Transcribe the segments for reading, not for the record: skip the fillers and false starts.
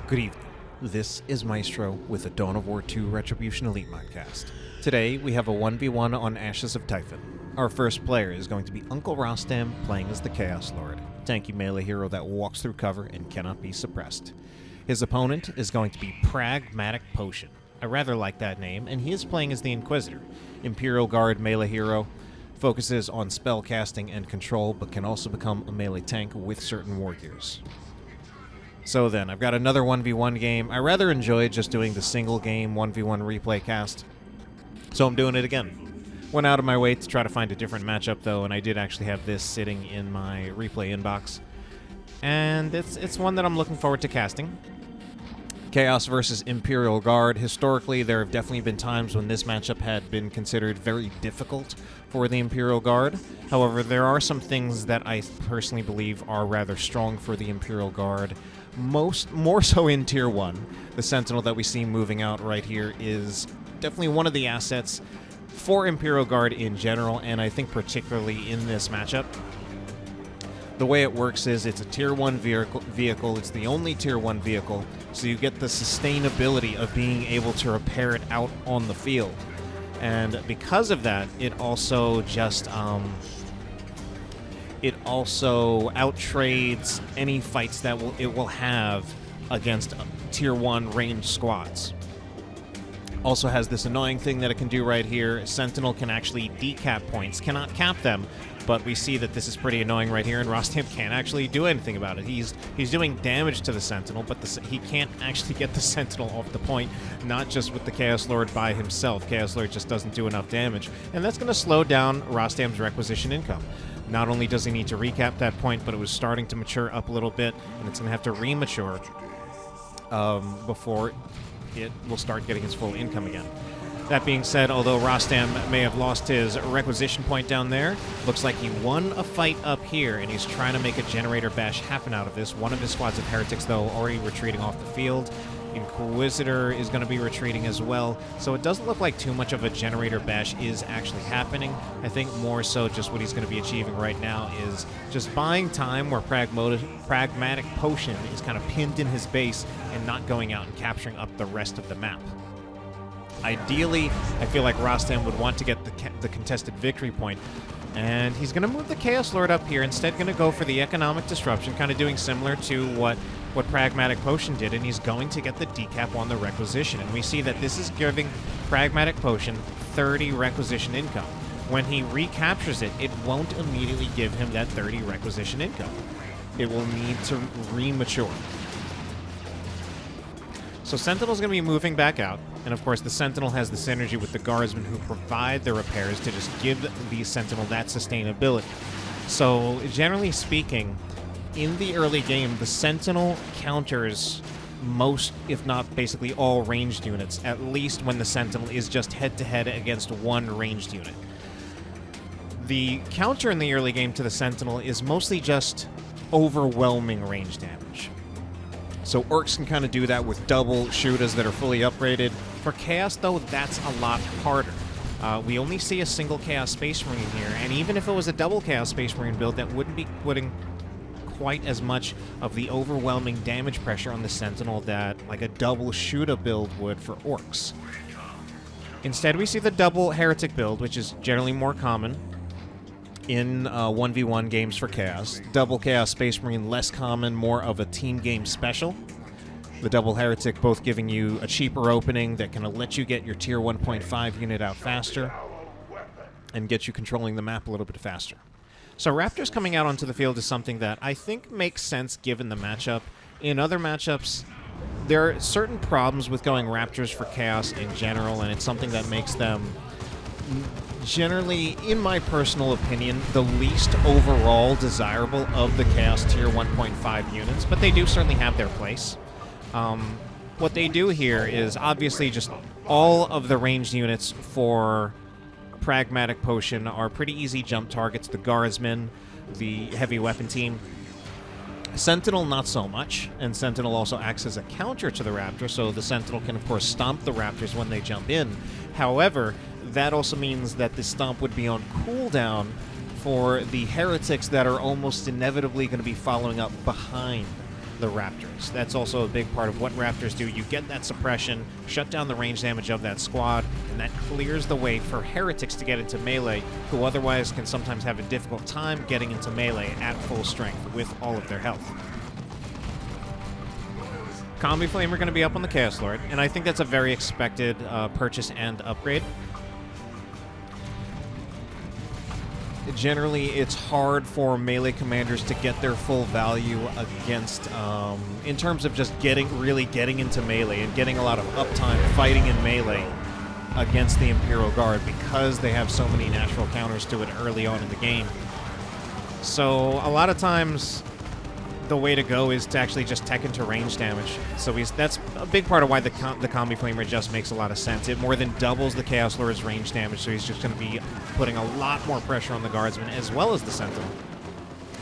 Good evening. This is Maestro with the Dawn of War 2 Retribution Elite Modcast. Today we have a 1v1 on Ashes of Typhon. Our first player is going to be Uncle Rostam playing as the Chaos Lord, tanky melee hero that walks through cover and cannot be suppressed. His opponent is going to be PragmaticPotion. I rather like that name, and he is playing as the Inquisitor, Imperial Guard melee hero, focuses on spell casting and control, but can also become a melee tank with certain war gears. So then, I've got another 1v1 game. I rather enjoy just doing the single game 1v1 replay cast, so I'm doing it again. Went out of my way to try to find a different matchup, though, and I did actually have this sitting in my replay inbox. And it's one that I'm looking forward to casting. Chaos versus Imperial Guard. Historically, there have definitely been times when this matchup had been considered very difficult for the Imperial Guard. However, there are some things that I personally believe are rather strong for the Imperial Guard. More so in Tier 1. The Sentinel that we see moving out right here is definitely one of the assets for Imperial Guard in general, and I think particularly in this matchup. The way it works is it's a Tier 1 vehicle. It's the only Tier 1 vehicle, so you get the sustainability of being able to repair it out on the field. And because of that, it also just outtrades any fights that it will have against Tier 1 ranged squads. Also has this annoying thing that it can do right here. Sentinel can actually decap points, cannot cap them, but we see that this is pretty annoying right here, and Rostam can't actually do anything about it. He's doing damage to the Sentinel, but he can't actually get the Sentinel off the point, not just with the Chaos Lord by himself. Chaos Lord just doesn't do enough damage, and that's going to slow down Rostam's requisition income. Not only does he need to recap that point, but it was starting to mature up a little bit, and it's going to have to remature before it will start getting its full income again. That being said, although Rostam may have lost his requisition point down there, looks like he won a fight up here, and he's trying to make a generator bash happen out of this. One of his squads of heretics, though, already retreating off the field. Inquisitor is going to be retreating as well, so it doesn't look like too much of a generator bash is actually happening. I think more so just what he's going to be achieving right now is just buying time where PragmaticPotion is kind of pinned in his base and not going out and capturing up the rest of the map. Ideally, I feel like Rostam would want to get the contested victory point, and he's going to move the Chaos Lord up here, instead going to go for the economic disruption, kind of doing similar to what PragmaticPotion did, and he's going to get the decap on the requisition. And we see that this is giving PragmaticPotion 30 requisition income. When he recaptures it, it won't immediately give him that 30 requisition income. It will need to remature. So Sentinel's going to be moving back out, and of course the Sentinel has the synergy with the Guardsmen who provide the repairs to just give the Sentinel that sustainability. So generally speaking, in the early game, the Sentinel counters most, if not basically all, ranged units, at least when the Sentinel is just head-to-head against one ranged unit. The counter in the early game to the Sentinel is mostly just overwhelming range damage. So Orcs can kind of do that with double shooters that are fully upgraded. For Chaos, though, that's a lot harder. We only see a single Chaos Space Marine here, and even if it was a double Chaos Space Marine build, that wouldn't be putting quite as much of the overwhelming damage pressure on the Sentinel that like a double shooter build would for Orcs. Instead, we see the double Heretic build, which is generally more common in 1v1 games for Chaos. Double Chaos Space Marine, less common, more of a team game special. The double Heretic both giving you a cheaper opening that can let you get your Tier 1.5 unit out faster and get you controlling the map a little bit faster. So Raptors coming out onto the field is something that I think makes sense given the matchup. In other matchups, there are certain problems with going Raptors for Chaos in general, and it's something that makes them generally, in my personal opinion, the least overall desirable of the Chaos Tier 1.5 units, but they do certainly have their place. What they do here is obviously just all of the ranged units for PragmaticPotion are pretty easy jump targets. The Guardsmen, the heavy weapon team. Sentinel, not so much, and Sentinel also acts as a counter to the Raptor, so the Sentinel can, of course, stomp the Raptors when they jump in. However, that also means that the stomp would be on cooldown for the Heretics that are almost inevitably going to be following up behind the Raptors. That's also a big part of what Raptors do. You get that suppression, shut down the range damage of that squad, and that clears the way for heretics to get into melee, who otherwise can sometimes have a difficult time getting into melee at full strength with all of their health. Combi Flame are going to be up on the Chaos Lord, and I think that's a very expected purchase and upgrade. Generally, it's hard for melee commanders to get their full value against, in terms of just really getting into melee and getting a lot of uptime fighting in melee against the Imperial Guard because they have so many natural counters to it early on in the game. So a lot of times, the way to go is to actually just tech into range damage. So that's a big part of why the Combi Flamer just makes a lot of sense. It more than doubles the Chaos Lord's range damage, so he's just going to be putting a lot more pressure on the Guardsman as well as the Sentinel.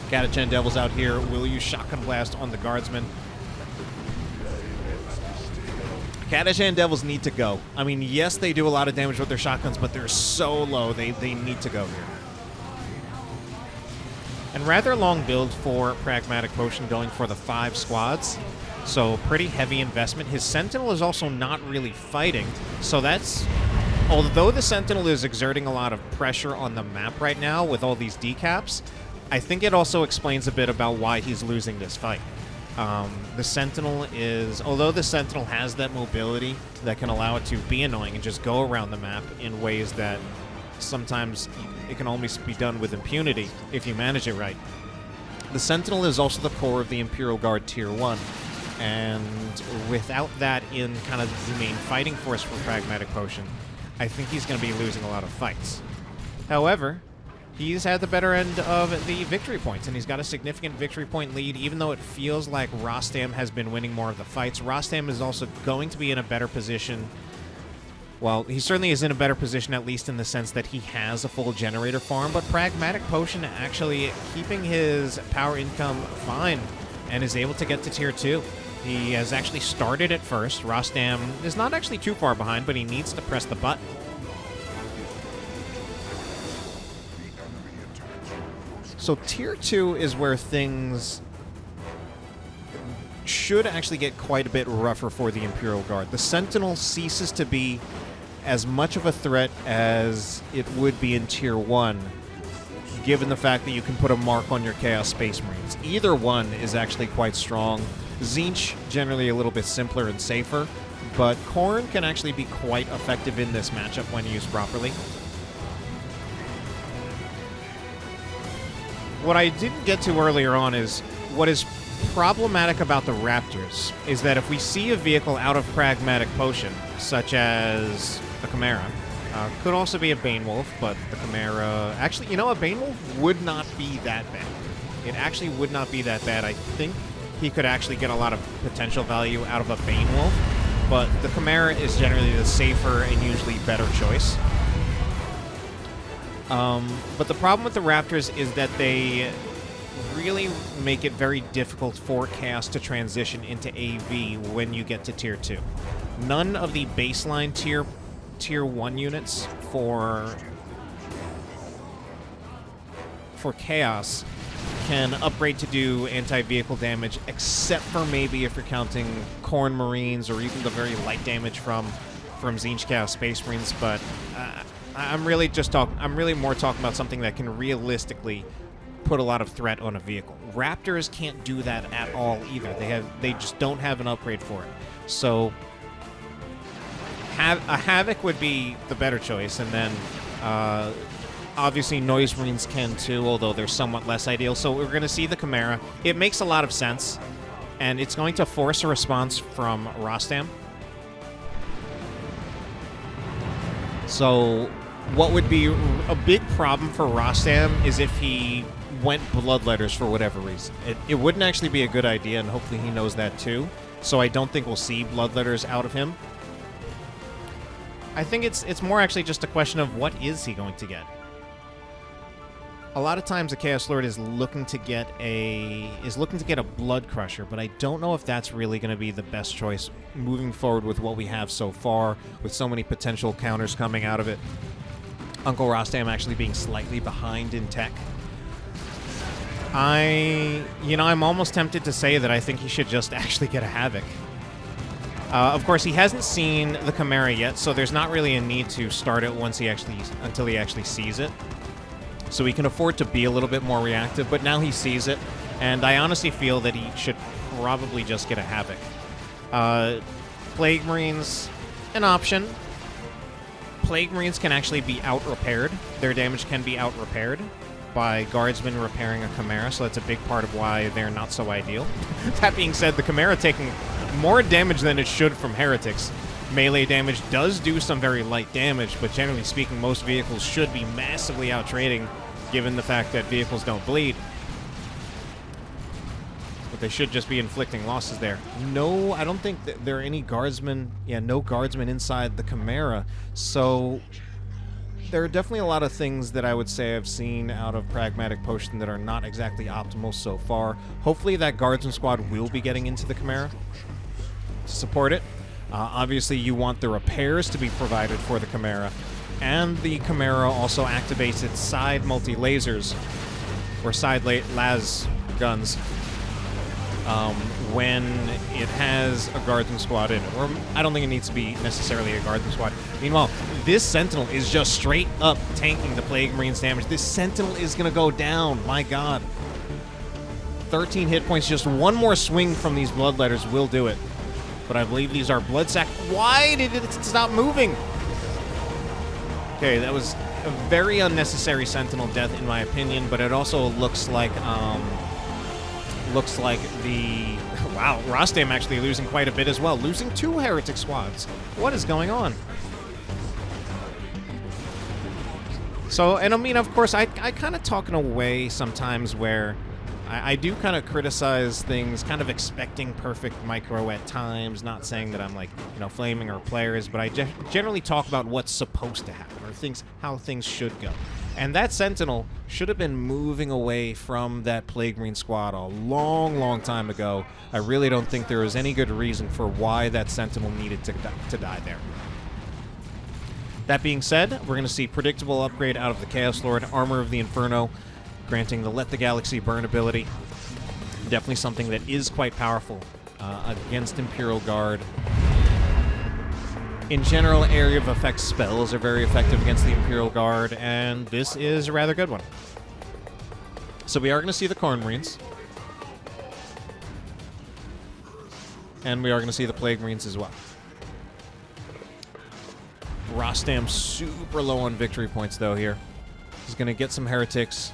Catachan Devils out here will use Shotgun Blast on the Guardsman. Catachan Devils need to go. I mean, yes, they do a lot of damage with their shotguns, but they're so low, they need to go here. And rather long build for Pragmatic Potion, going for the 5 squads. So pretty heavy investment. His Sentinel is also not really fighting. So that's... Although the Sentinel is exerting a lot of pressure on the map right now with all these decaps, I think it also explains a bit about why he's losing this fight. The Sentinel is... Although the Sentinel has that mobility that can allow it to be annoying and just go around the map in ways that sometimes it can almost be done with impunity if you manage it right. The Sentinel is also the core of the Imperial Guard Tier 1, and without that in kind of the main fighting force for Pragmatic Potion, I think he's going to be losing a lot of fights. However, he's had the better end of the victory points, and he's got a significant victory point lead, even though it feels like Rostam has been winning more of the fights. Rostam is also going to be in a better position. Well, he certainly is in a better position, at least in the sense that he has a full generator farm, but Pragmatic Potion actually keeping his power income fine and is able to get to Tier 2. He has actually started at first. Rostam is not actually too far behind, but he needs to press the button. So Tier 2 is where things should actually get quite a bit rougher for the Imperial Guard. The Sentinel ceases to be as much of a threat as it would be in Tier 1, given the fact that you can put a mark on your Chaos Space Marines. Either one is actually quite strong. Tzeentch, generally a little bit simpler and safer, but Khorne can actually be quite effective in this matchup when used properly. What I didn't get to earlier on is what is problematic about the Raptors is that if we see a vehicle out of Pragmatic Potion, such as the Chimera, could also be a Bane Wolf, but the Chimera... Actually, you know, a Bane Wolf would not be that bad. It actually would not be that bad. I think he could actually get a lot of potential value out of a Bane Wolf, but the Chimera is generally the safer and usually better choice. But the problem with the Raptors is that they really make it very difficult for Chaos to transition into AV when you get to Tier 2. None of the baseline Tier 1 units for Chaos can upgrade to do anti-vehicle damage, except for maybe if you're counting Khorne Marines or even the very light damage from Tzeentch Chaos Space Marines, but I'm really more talking about something that can realistically put a lot of threat on a vehicle. Raptors can't do that at all either. They just don't have an upgrade for it. So a Havoc would be the better choice, and then obviously Noise Marines can too, although they're somewhat less ideal. So we're going to see the Chimera. It makes a lot of sense, and it's going to force a response from Rostam. So what would be a big problem for Rostam is if he went Bloodletters for whatever reason. It wouldn't actually be a good idea, and hopefully he knows that too. So I don't think we'll see Bloodletters out of him. I think it's more actually just a question of what is he going to get. A lot of times a Chaos Lord is looking to get a Blood Crusher, but I don't know if that's really going to be the best choice moving forward with what we have so far, with so many potential counters coming out of it. Uncle Rostam actually being slightly behind in tech. I'm almost tempted to say that I think he should just actually get a Havoc. Of course, he hasn't seen the Chimera yet, so there's not really a need to start it until he actually sees it. So he can afford to be a little bit more reactive, but now he sees it, and I honestly feel that he should probably just get a Havoc. Plague Marines, an option. Plague Marines can actually be out-repaired. Their damage can be out-repaired by Guardsmen repairing a Chimera, so that's a big part of why they're not so ideal. That being said, the Chimera taking more damage than it should from Heretics. Melee damage does do some very light damage, but generally speaking, most vehicles should be massively out-trading, given the fact that vehicles don't bleed. But they should just be inflicting losses there. No, I don't think that there are any Guardsmen. Yeah, no Guardsmen inside the Chimera, so there are definitely a lot of things that I would say I've seen out of Pragmatic Potion that are not exactly optimal so far. Hopefully that Guardsman squad will be getting into the Chimera to support it. Obviously, you want the repairs to be provided for the Chimera, and the Chimera also activates its side multi-lasers, or side las guns, when it has a Guardsman squad in it. Or I don't think it needs to be necessarily a Guardsman squad. Meanwhile, this Sentinel is just straight up tanking the Plague Marines damage. This Sentinel is going to go down. My God. 13 hit points. Just one more swing from these Bloodletters will do it. But I believe these are Bloodsack. Why did it stop moving? Okay, that was a very unnecessary Sentinel death in my opinion, but it also looks like the... Wow, Rostam actually losing quite a bit as well. Losing 2 Heretic squads. What is going on? So, and I mean, of course, I kind of talk in a way sometimes where I do kind of criticize things, kind of expecting perfect micro at times, not saying that I'm like, flaming our players, but I generally talk about what's supposed to happen, or how things should go. And that Sentinel should have been moving away from that Plague Marine squad a long, long time ago. I really don't think there was any good reason for why that Sentinel needed to die there. That being said, we're going to see predictable upgrade out of the Chaos Lord, Armor of the Inferno, granting the Let the Galaxy Burn ability. Definitely something that is quite powerful against Imperial Guard. In general, area of effect spells are very effective against the Imperial Guard, and this is a rather good one. So we are going to see the Khorne Marines. And we are going to see the Plague Marines as well. Rostam super low on victory points, though, here. He's going to get some Heretics.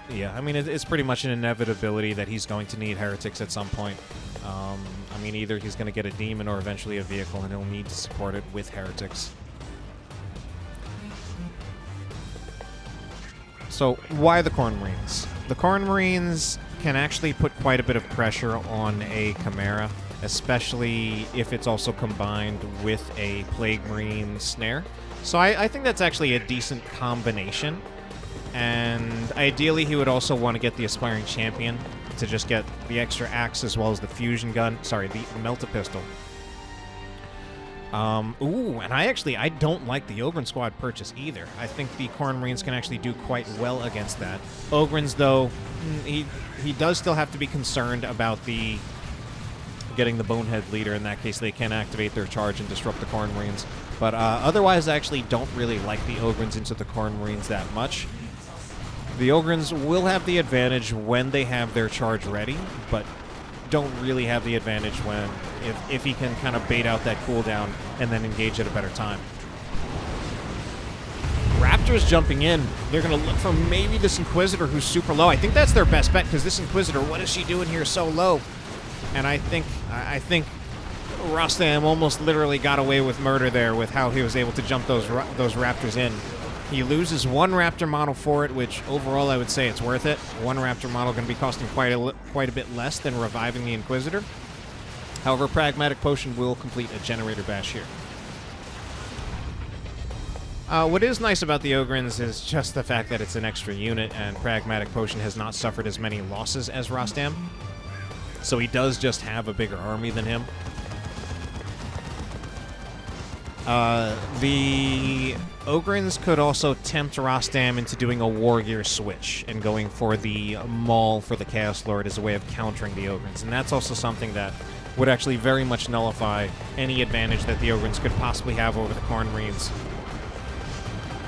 Yeah, I mean, it's pretty much an inevitability that he's going to need Heretics at some point. I mean, either he's going to get a Demon or eventually a vehicle, and he'll need to support it with Heretics. So, why the Khorne Marines? The Khorne Marines can actually put quite a bit of pressure on a Chimera, especially if it's also combined with a Plague Marine snare. So I think that's actually a decent combination. And ideally, he would also want to get the Aspiring Champion to just get the extra axe as well as the fusion gun. Sorry, the Melt-A-Pistol. Ooh, and I don't like the Ogrins squad purchase either. I think the Khorne Marines can actually do quite well against that. Ogrins, though, he does still have to be concerned about getting the Bonehead Leader. In that case, they can activate their charge and disrupt the Khorne Marines. But otherwise, I actually don't really like the Ogrins into the Khorne Marines that much. The Ogrins will have the advantage when they have their charge ready, but don't really have the advantage if he can kind of bait out that cooldown and then engage at a better time. Raptors jumping in. They're going to look for maybe this Inquisitor who's super low. I think that's their best bet, because this Inquisitor, what is she doing here so low? And I think Rostam almost literally got away with murder there with how he was able to jump those Raptors in. He loses one Raptor model for it, which overall I would say it's worth it. One Raptor model going to be costing quite a bit less than reviving the Inquisitor. However, Pragmatic Potion will complete a Generator Bash here. What is nice about the Ogrins is just the fact that it's an extra unit, and Pragmatic Potion has not suffered as many losses as Rostam. So he does just have a bigger army than him. The Ogrins could also tempt Rostam into doing a war gear switch and going for the Maul for the Chaos Lord as a way of countering the Ogrins. And that's also something that would actually very much nullify any advantage that the Ogrins could possibly have over the Khorne Marines.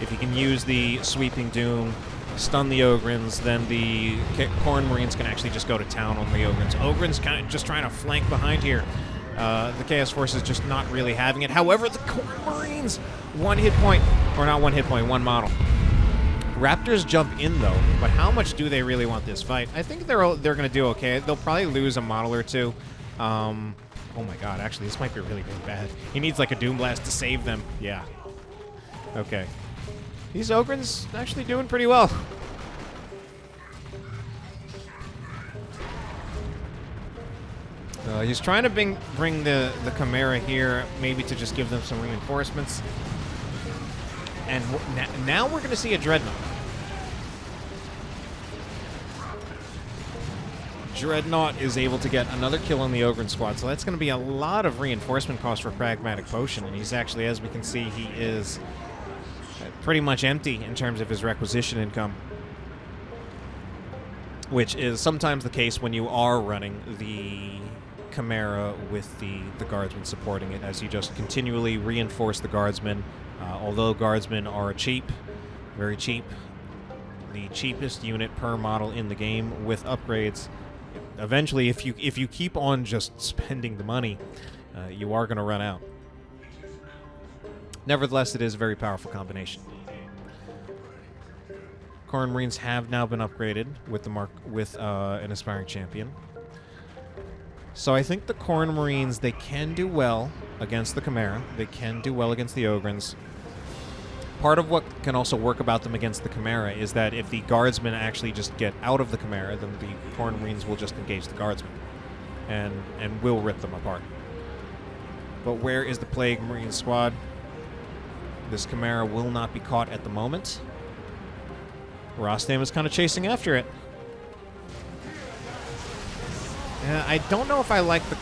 If you can use the Sweeping Doom, stun the Ogrins, then the Khorne Marines can actually just go to town on the Ogrins. Ogrins kind of just trying to flank behind here. The Chaos Force is just not really having it. However, the Khorne Marines, one hit point, or not one hit point, one model. Raptors jump in though, but how much do they really want this fight? I think they're going to do okay. They'll probably lose a model or two. Oh my god, actually, this might be really, really bad. He needs like a Doom Blast to save them. Yeah. Okay. These Ogrins actually doing pretty well. He's trying to bring the Chimera here, maybe to just give them some reinforcements. And now we're going to see a Dreadnought. Dreadnought is able to get another kill on the Ogrin squad, so that's going to be a lot of reinforcement cost for PragmaticPotion, and he's actually, as we can see, he is pretty much empty in terms of his requisition income, which is sometimes the case when you are running the Chimera with the Guardsmen supporting it, as you just continually reinforce the Guardsmen. Although Guardsmen are cheap, very cheap, the cheapest unit per model in the game with upgrades. Eventually, if you keep on just spending the money, you are going to run out. Nevertheless, it is a very powerful combination. Khorne Marines have now been upgraded with an aspiring champion. So I think the Khorne Marines, they can do well against the Chimera. They can do well against the Ogrins. Part of what can also work about them against the Chimera is that if the Guardsmen actually just get out of the Chimera, then the Khorne Marines will just engage the Guardsmen and will rip them apart. But where is the Plague Marine squad? This Chimera will not be caught at the moment. Rostam is kind of chasing after it. I don't know if I like the...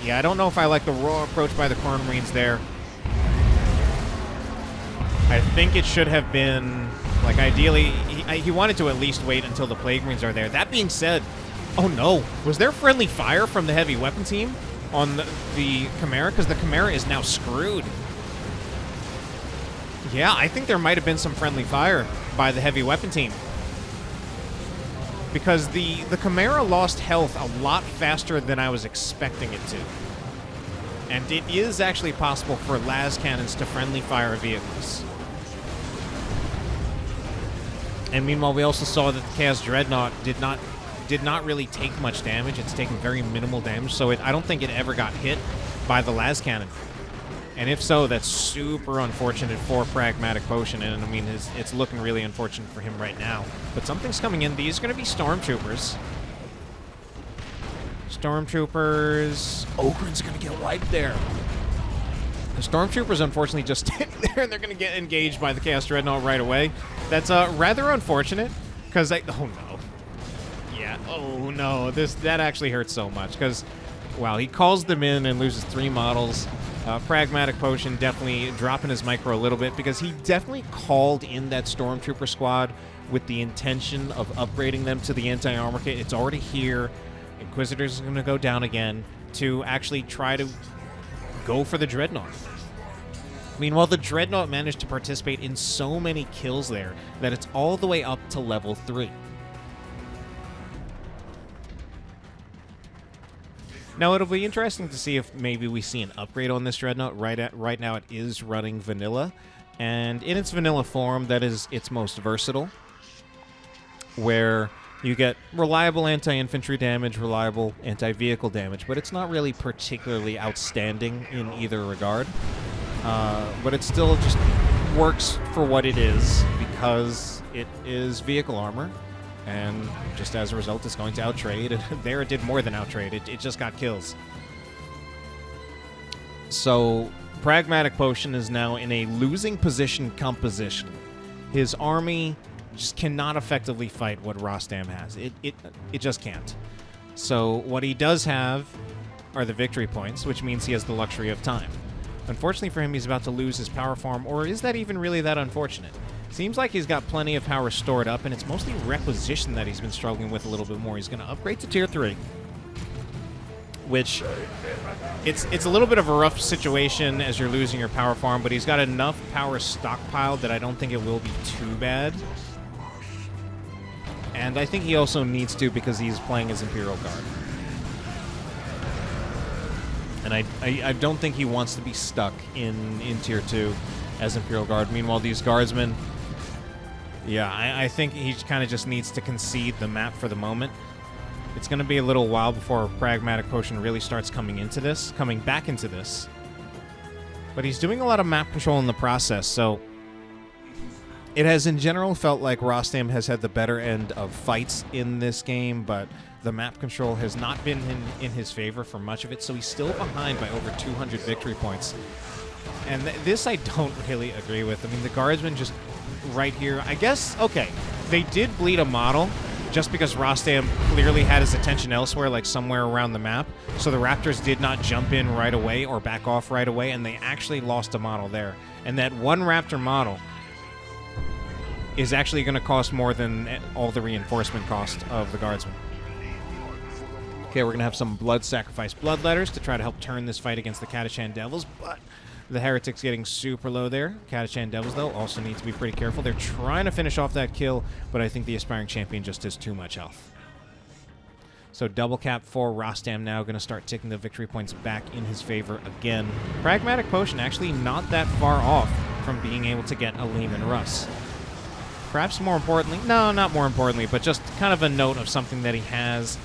Yeah, I don't know if I like the raw approach by the Khorne Marines there. I think it should have been, like, ideally, he wanted to at least wait until the Plague Marines are there. That being said, oh no, was there friendly fire from the heavy weapon team on the Chimera? Because the Chimera is now screwed. Yeah, I think there might have been some friendly fire by the heavy weapon team. Because the Chimera lost health a lot faster than I was expecting it to. And it is actually possible for las cannons to friendly fire vehicles. And meanwhile, we also saw that the Chaos Dreadnought did not really take much damage. It's taken very minimal damage, so I don't think it ever got hit by the las cannon. And if so, that's super unfortunate for PragmaticPotion, and I mean, it's looking really unfortunate for him right now. But something's coming in. These are going to be Stormtroopers. Stormtroopers. Ogrin's going to get wiped there. The Stormtroopers, unfortunately, just standing there, and they're going to get engaged by the Chaos Dreadnought right away. That's rather unfortunate, because oh no. Yeah, oh no, that actually hurts so much, because, wow, he calls them in and loses 3 models. PragmaticPotion definitely dropping his micro a little bit, because he definitely called in that Stormtrooper squad with the intention of upgrading them to the anti-armor kit. It's already here. Inquisitors is going to go down again to actually try to go for the Dreadnought. Meanwhile, the Dreadnought managed to participate in so many kills there that it's all the way up to level 3. Now, it'll be interesting to see if maybe we see an upgrade on this Dreadnought. Right now, it is running vanilla, and in its vanilla form, that is its most versatile, where you get reliable anti-infantry damage, reliable anti-vehicle damage, but it's not really particularly outstanding in either regard. But it still just works for what it is, because it is vehicle armor. And just as a result, it's going to outtrade. There it did more than outtrade. It just got kills. So PragmaticPotion is now in a losing position composition. His army just cannot effectively fight what Rostam has. It just can't. So what he does have are the victory points, which means he has the luxury of time. Unfortunately for him, he's about to lose his power farm, or is that even really that unfortunate? Seems like he's got plenty of power stored up, and it's mostly requisition that he's been struggling with a little bit more. He's going to upgrade to tier 3, which it's a little bit of a rough situation as you're losing your power farm, but he's got enough power stockpiled that I don't think it will be too bad. And I think he also needs to because he's playing his Imperial Guard. And I don't think he wants to be stuck in tier 2 as Imperial Guard. Meanwhile, these Guardsmen, yeah, I think he kind of just needs to concede the map for the moment. It's going to be a little while before Pragmatic Potion really starts coming back into this. But he's doing a lot of map control in the process, so it has in general felt like Rostam has had the better end of fights in this game, but the map control has not been in his favor for much of it, so he's still behind by over 200 victory points. And this I don't really agree with. I mean, the Guardsmen just right here, I guess, okay, they did bleed a model just because Rostam clearly had his attention elsewhere, like somewhere around the map. So the Raptors did not jump in right away or back off right away, and they actually lost a model there. And that one Raptor model is actually going to cost more than all the reinforcement cost of the Guardsmen. Okay, we're going to have some blood sacrifice bloodletters to try to help turn this fight against the Catachan Devils, but the Heretics getting super low there. Catachan Devils, though, also need to be pretty careful. They're trying to finish off that kill, but I think the Aspiring Champion just has too much health. So double cap for Rostam now, going to start ticking the victory points back in his favor again. Pragmatic Potion actually not that far off from being able to get a Lehman Russ. Perhaps more importantly, no, not more importantly, but just kind of a note of something that he has.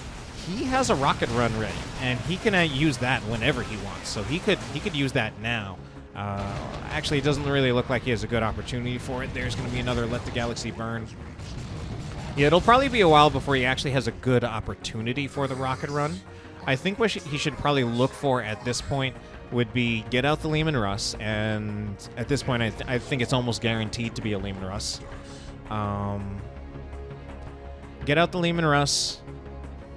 He has a rocket run ready, and he can use that whenever he wants. So he could use that now. Actually, it doesn't really look like he has a good opportunity for it. There's going to be another Let the Galaxy Burn. Yeah, it'll probably be a while before he actually has a good opportunity for the rocket run. I think what he should probably look for at this point would be get out the Lehman Russ, and at this point, I think it's almost guaranteed to be a Lehman Russ. Get out the Lehman Russ,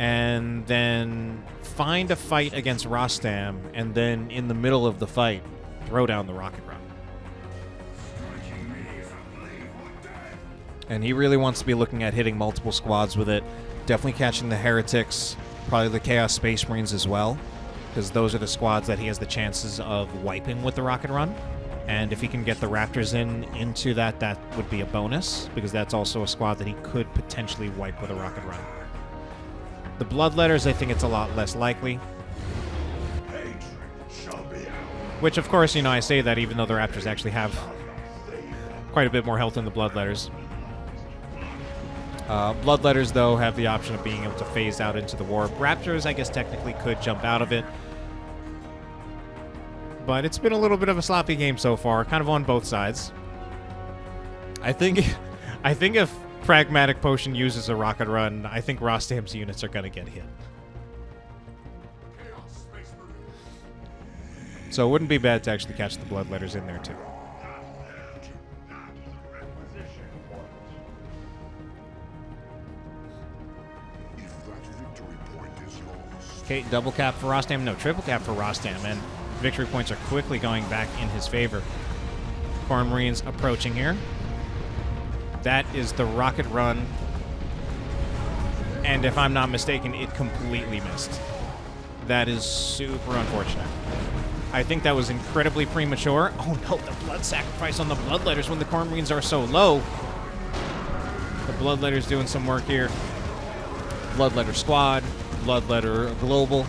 and then find a fight against Rostam, and then in the middle of the fight, throw down the rocket run. And he really wants to be looking at hitting multiple squads with it. Definitely catching the Heretics, probably the Chaos Space Marines as well, because those are the squads that he has the chances of wiping with the rocket run. And if he can get the Raptors into that, that would be a bonus, because that's also a squad that he could potentially wipe with a rocket run. The Bloodletters, I think it's a lot less likely. Which, of course, you know, I say that even though the Raptors actually have quite a bit more health than the Bloodletters. Bloodletters, though, have the option of being able to phase out into the warp. Raptors, I guess, technically could jump out of it. But it's been a little bit of a sloppy game so far, kind of on both sides. I think if Pragmatic Potion uses a rocket run, I think Rostam's units are going to get hit. So it wouldn't be bad to actually catch the Bloodletters in there, too. Okay, double cap for Rostam. No, triple cap for Rostam. And victory points are quickly going back in his favor. Corn Marines approaching here. That is the rocket run. And if I'm not mistaken, it completely missed. That is super unfortunate. I think that was incredibly premature. Oh no, the blood sacrifice on the Bloodletters when the Corn Marines are so low. The Bloodletters doing some work here. Bloodletter Squad, Bloodletter Global.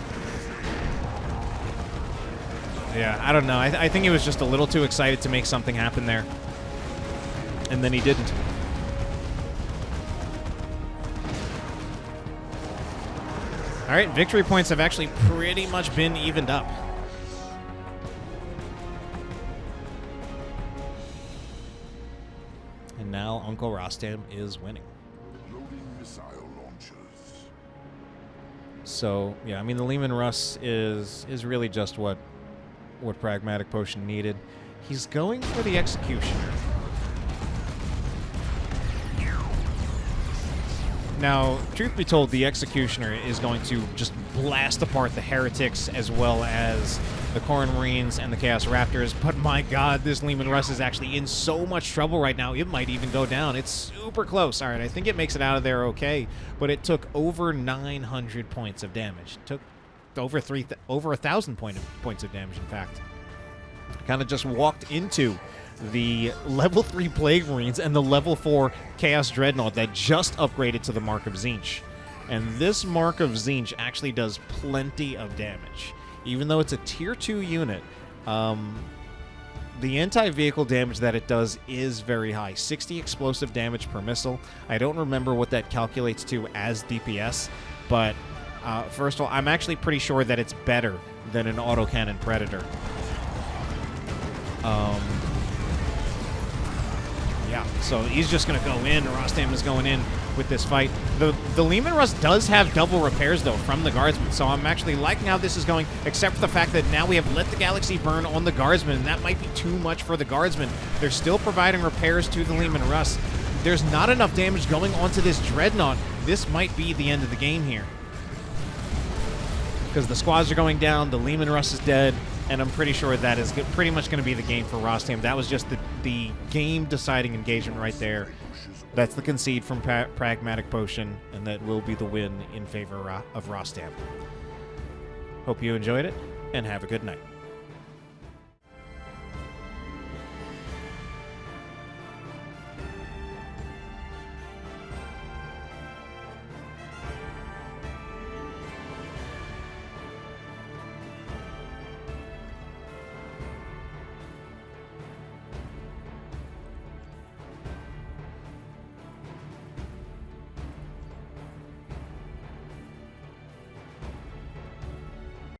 Yeah, I don't know. I think he was just a little too excited to make something happen there. And then he didn't. All right, victory points have actually pretty much been evened up. And now Uncle Rostam is winning. So, yeah, I mean, the Lehman Russ is really just what Pragmatic Potion needed. He's going for the Executioner. Now, truth be told, the Executioner is going to just blast apart the Heretics as well as the Corn Marines and the Chaos Raptors. But my god, this Leman Russ is actually in so much trouble right now. It might even go down. It's super close. All right, I think it makes it out of there okay, but it took over 900 points of damage. It took over 1,000 points of damage, in fact. Kind of just walked into the level 3 Plague Marines and the level 4 Chaos Dreadnought that just upgraded to the Mark of Tzeentch. And this Mark of Tzeentch actually does plenty of damage. Even though it's a tier 2 unit, the anti-vehicle damage that it does is very high. 60 explosive damage per missile. I don't remember what that calculates to as DPS, but first of all, I'm actually pretty sure that it's better than an autocannon Predator. Yeah, so he's just going to go in. Rostam is going in with this fight. The Leman Russ does have double repairs, though, from the Guardsmen, so I'm actually liking how this is going, except for the fact that now we have Let the Galaxy Burn on the Guardsmen, and that might be too much for the Guardsmen. They're still providing repairs to the Leman Russ. There's not enough damage going onto this Dreadnought. This might be the end of the game here, because the squads are going down, the Leman Russ is dead, and I'm pretty sure that is pretty much going to be the game for Rostam. That was just the game-deciding engagement right there. That's the concede from Pragmatic Potion, and that will be the win in favor of Rostam. Hope you enjoyed it, and have a good night.